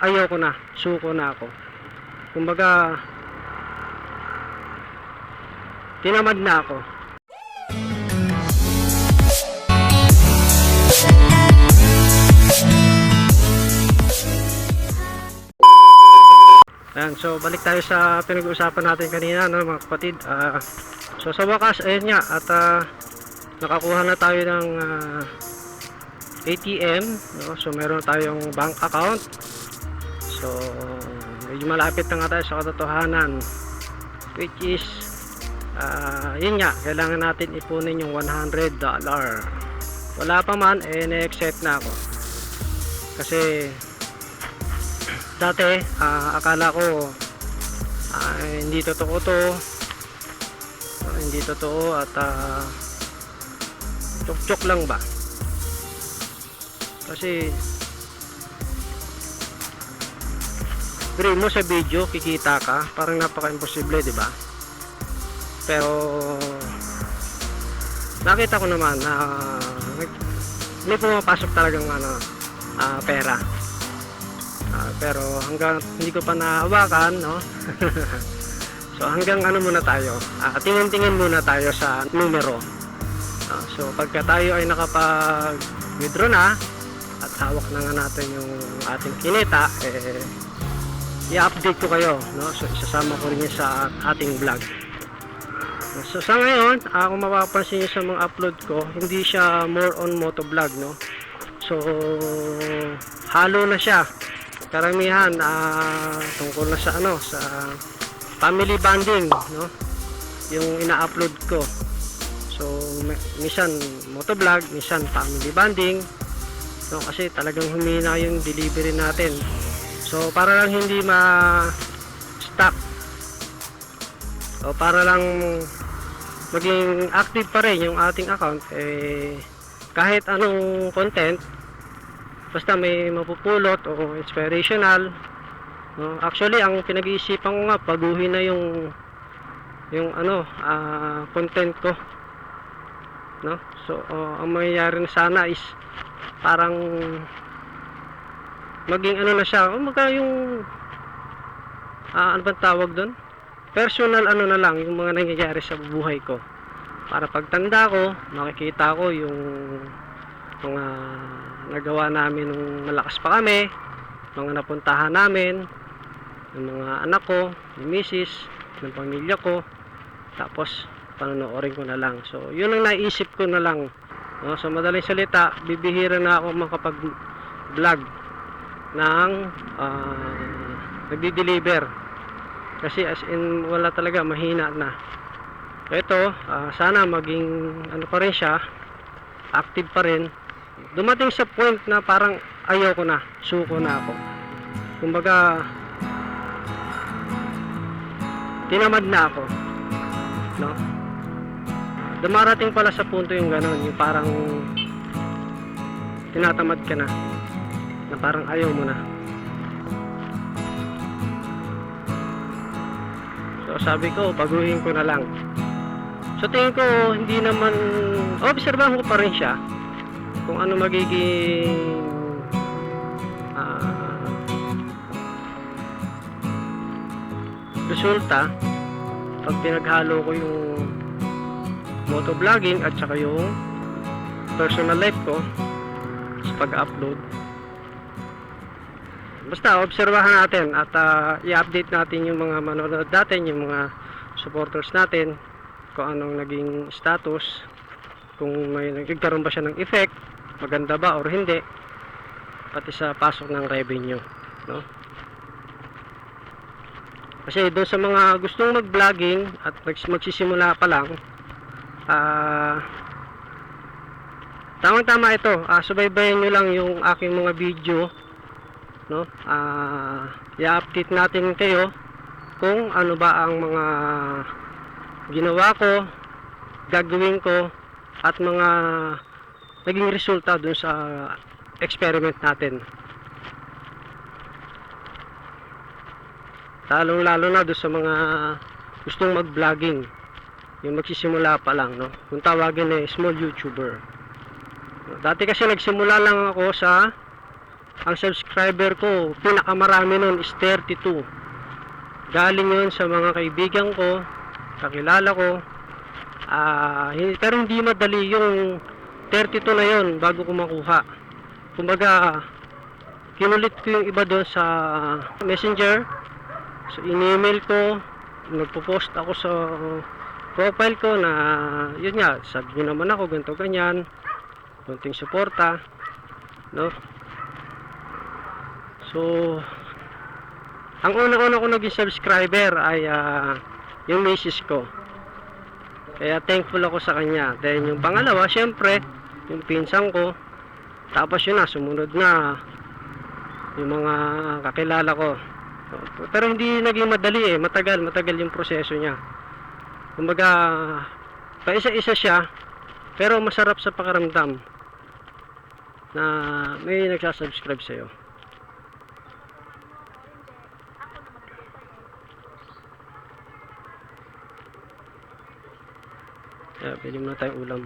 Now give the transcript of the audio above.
ayoko na, suko na ako. Kumbaga, tinamad na ako. Ayan, so balik tayo sa pinag-uusapan natin kanina, no, mga kapatid. So sa wakas, ayun nga, at nakakuha na tayo ng ATM, no? So meron tayong bank account. So medyo malapit na nga tayo sa katotohanan, which is yun nga, kailangan natin ipunin yung $100. Wala pa man, na-accept na ako kasi dati akala ko hindi totoo to, hindi totoo at chok-chok lang ba, kasi pray mo sa video kikita ka, parang napaka-imposible, di ba? Pero nakita ko naman na may pumapasok talagang pera. Pero hanggang hindi ko pa nahawakan, no? So hanggang muna tayo, tingin-tingin muna tayo sa numero. So pagka tayo ay nakapag-withdraw na at hawak na nga natin yung ating kinita, i-update ko kayo, no? So isasama ko rin yun sa ating vlog. So sa ngayon, kung mapapansin nyo sa mga upload ko, hindi siya more on motovlog, no? So halo na siya. Karamihan tungkol na sa sa family bonding, no? Yung ina-upload ko. So minsan motovlog, minsan family bonding, no? Kasi talagang humina yung delivery natin. So para lang hindi ma-stop, o para lang maging active pa rin yung ating account, kahit anong content basta may mapupulot o inspirational, no? Actually ang pinag-iisipan ko nga, baguhin na yung content ko, no? So ang mangyayari na sana is parang maging na siya, yung ano bang tawag doon, personal na lang yung mga nangyayari sa buhay ko, para pagtanda ko makikita ko yung mga nagawa namin nung malakas pa kami, mga napuntahan namin ng mga anak ko, ni misis, ng pamilya ko, tapos panonoorin ko na lang. So yun ang naisip ko na lang, no? So madaling salita, bibihira na ako makapag-vlog ng nagdi-deliver, kasi as in wala talaga, mahina na. So ito, sana maging pa rin siya, active pa rin. Dumating sa point na parang ayoko na, suko na ako. Kumbaga, tinamad na ako, no? Dumarating pala sa punto yung gano'n, yung parang tinatamad ka na parang ayaw mo na. So sabi ko, baguhin ko na lang. So tingin ko, hindi naman, obserbahan ko pa rin siya kung ano magiging resulta pag pinaghalo ko yung motovlogging at saka yung personal life ko sa pag-upload. Basta obserbahan natin at i-update natin yung mga manonood natin, yung mga supporters natin, kung anong naging status, kung may nagkaroon ba siya ng effect, maganda ba or hindi, pati sa pasok ng revenue, no? Kasi doon sa mga gustong mag-vlogging at magsisimula pa lang, tamang-tama ito, subaybayan nyo lang yung aking mga video, no? I-update natin kayo kung ano ba ang mga ginawa ko, gagawin ko, at mga naging resulta dun sa experiment natin. Lalong lalo na dun sa mga gustong mag-vlogging, yung magsisimula pa lang, no? Kung tawagin small YouTuber. Dati kasi nagsimula lang ako sa ang subscriber ko, pinakamarami nun is 32. Galing yun sa mga kaibigan ko, kakilala ko. Pero hindi madali yung 32 na yun bago ko makuha. Kumbaga, kinulit ko yung iba doon sa messenger. So, in-email ko, nagpo-post ako sa profile ko na, yun nga, sabi nyo naman ako, ganito, ganyan, konting suporta, no? So, ang una-una ko naging subscriber ay yung misis ko. Kaya thankful ako sa kanya. Then yung pangalawa, syempre, yung pinsan ko. Tapos yun na, sumunod na yung mga kakilala ko. Pero hindi naging madali matagal yung proseso niya. Kumbaga, paisa-isa siya, pero masarap sa pakiramdam na may nagsasubscribe sa'yo. Kaya pwede muna tayong ulam.